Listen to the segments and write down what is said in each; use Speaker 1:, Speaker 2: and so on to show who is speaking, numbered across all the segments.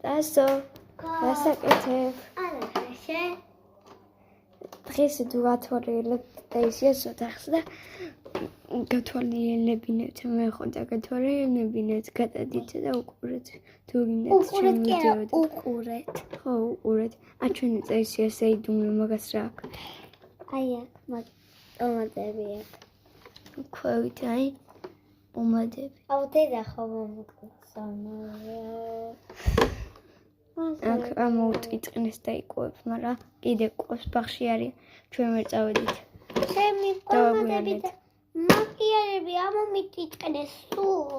Speaker 1: ტასო, გასაკეთებ. დღეს თუ გათვალიერებთ ტაისიას ოთახს და გათვალიერებინეთ, მე ხონდა გათვალიერებინეთ, გადადით და უყურეთ. თუ გინდათ შემოვიდეოთ.
Speaker 2: უყურეთ.
Speaker 1: ხო, უყურეთ. ჩვენი ტაისიას ეიდუმლო მაგას რა აქვს?
Speaker 2: აი აქ მაგ ტომატები აქვს.
Speaker 1: ქვევით აი ტომატები.
Speaker 2: აუ დედა ხო მომკლსამაა.
Speaker 1: აქ ამოუტიტყნეს და იკუებს, მაგრამ კიდე ყვებს ბახში არის. ჩვენ ვერ წავედით.
Speaker 2: ჩემი ტომატები და მაკიაჟები ამომიტიტყნეს სულ.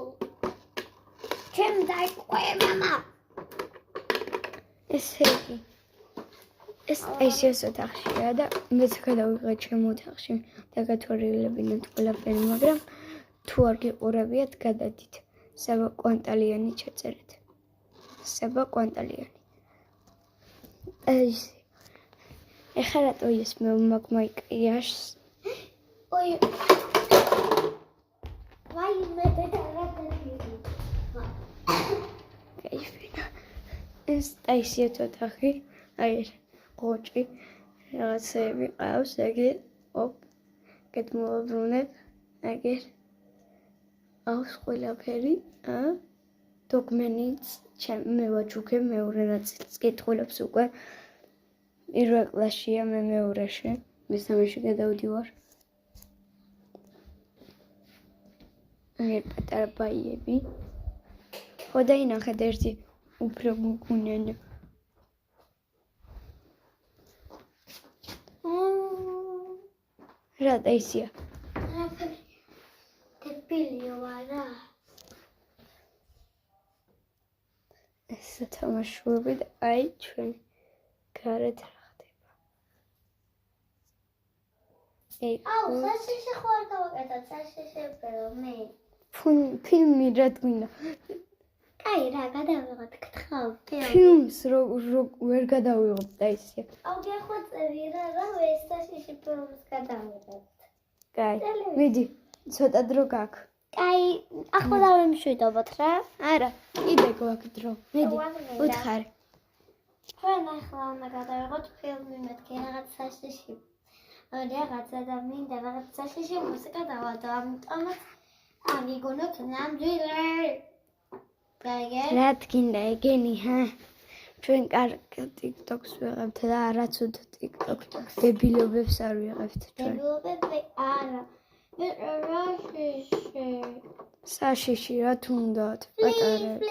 Speaker 2: ჩემ დაიყვე მამა.
Speaker 1: ესე იგი ეს ტაისიას ოთახშია და მეც გადავიღე ჩემ ოთახში და გათვალიერებინეთ ყველაფერი, მაგრამ თუ არ გიყურებიათ, გადადით. საბა კვანტალიანი ჩაწერეთ. საბა კვანტალიანი. ეხლა რატო ისმევ მაგ მაიკიაჟს?
Speaker 2: ой ვაი მე დედა რა დაიწყო.
Speaker 1: კაიფია. ეს ტაისიას ოთახი, აი ყოჭი რაღაცები ყავს, ეგე ოპ გეთმოვაბრუნებ, ეგე აქვს ყველაფერი, დოკუმენტიც მე ვაჩუქებ მეორე ნაწილს, კითხულობს უკვე. პირველ კლასშია, მე მეორეში, მესამეში გადავდივარ. ეგ პატარა ბაიები. ხო დაინახეთ ერთი უფრო გუგუნენი. რა ტაისია?
Speaker 2: დებილიო არა.
Speaker 1: ეს თამაშობები და აი ჩვენ გარეთ რა ხდება.
Speaker 2: აუ საშიში ხო არ გავაკეთოთ, საშიში ვფერო მე.
Speaker 1: ფილმი რა გვინდა?
Speaker 2: კაი რა გადავიღოთ, გთხოვ.
Speaker 1: ფილმს ვერ გადავიღებ ტაისია.
Speaker 2: აუ გეხვეწები რა ეს საშიში ფილმს გადავიღოთ.
Speaker 1: კაი, მიდი, ცოტა დრო გაქვს.
Speaker 2: კაი, ახლა დავემშვიდობოთ რა.
Speaker 1: არა, კიდე გვაქვს დრო. მიდი, უთხარი.
Speaker 2: ჩვენ ახლა უნდა გადავიღოთ ფილმი მეთქი რაღაც საშიში. რაღაცა და მინდა რაღაც საშიში მუსიკა დავადო, ამიტომაც აგიგონოთ ნამდვილი.
Speaker 1: რა თქინდა ეგენი, ჰა? ჩვენ კარგ TikTok-ს ვიღებთ და არაცუდ TikTok-ს. დებილობებს არ ვიღებთ ჩვენ.
Speaker 2: დებილობები არა. საშიში.
Speaker 1: საშიში რა თუნდათ, პატარებს.